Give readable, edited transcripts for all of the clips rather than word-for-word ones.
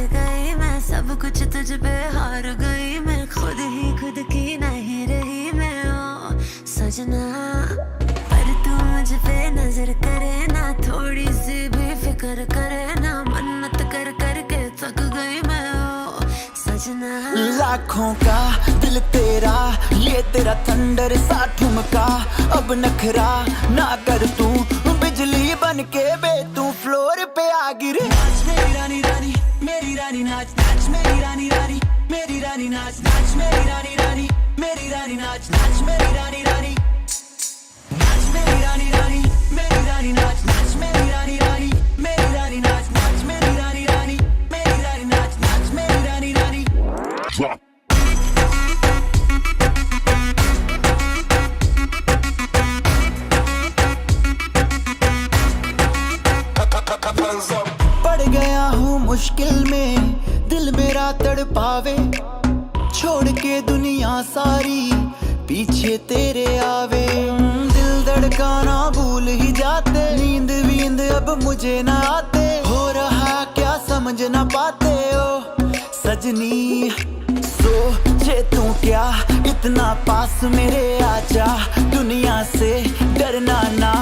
गई मैं, सब कुछ तुझ पे हार गई मैं, खुद ही खुद की नहीं रही मैं ओ सजना। पर तू मुझ पे नजर करे ना, थोड़ी सी भी फिक्र करे ना, मन्नत कर कर के थक गई मैं ओ सजना। लाखों का दिल तेरा, ये तेरा थंडर सा ठुमका, अब नखरा ना कर तू, बिजली बन के बे तू फ्लोर पे आ गिरे। नाच मेरी रानी रानी, मेरी रानी नाच नाच मेरी रानी रानी, मेरी रानी नाच नाच मेरी रानी रानी, मेरी रानी नाच नाच मेरी रानी रानी, नाच मेरी रानी रानी, मेरी रानी नाच नाच मेरी रानी रानी, मेरी रानी नाच नाच मेरी रानी रानी, मेरी रानी नाच नाच मेरी रानी रानी। पड़ गया हूँ मुश्किल में, दिल मेरा तड़पावे, छोड़ के दुनिया सारी पीछे तेरे आवे। दिल धड़काना भूल ही जाते, नींद वींद अब मुझे ना आते, हो रहा क्या समझ ना पाते ओ सजनी। सोचे तू क्या इतना पास मेरे आजा, दुनिया से डरना ना,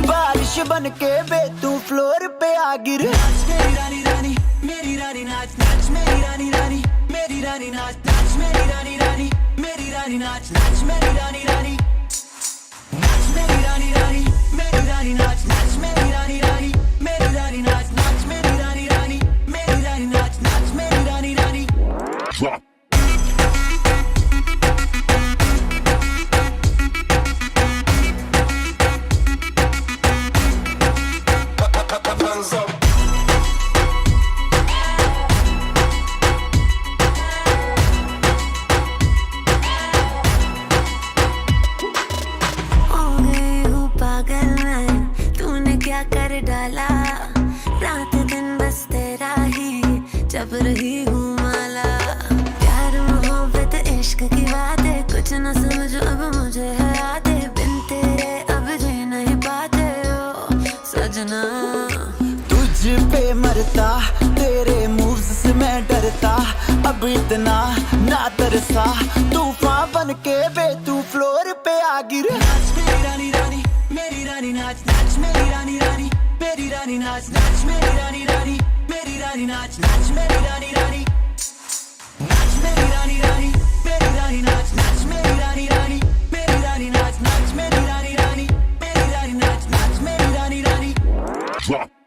बारिश बन के बे तू फ्लोर पे आ गिर। नाच मेरी रानी रानी, मेरी रानी नाच नाच मेरी रानी रानी, मेरी रानी नाच नाच मेरी रानी रानी, मेरी रानी नाच नाच मेरी रानी रानी, नाच मेरी रानी रानी, मेरी रानी नाच नाच मेरी रानी रानी, मेरी रानी नाच नाच मेरी रानी रानी, मेरी रानी नाच नाच मेरी रानी रानी। क्या कर डाला, रात दिन बस तेरा ही जब रही हूँ माला। प्यार मोहब्बत इश्क की बातें कुछ न समझो अब मुझे है आते, बिन तेरे अब जी नहीं पाते ओ सजना। तुझ पे मरता, तेरे मूव्स से मैं डरता, अब इतना ना तरसा, तूफान बन के बे तू फ्लोर पे आ गिर। नाच मेरी रानी रानी, मेरी रानी नाच नाच मेरी रानी रानी, मेरी रानी नाच नाच मेरी रानी रानी, मेरी रानी नाच नाच मेरी रानी रानी, नाच मेरी रानी रानी, मेरी रानी नाच नाच मेरी रानी रानी, मेरी रानी नाच नाच मेरी रानी रानी, मेरी रानी नाच नाच मेरी रानी रानी।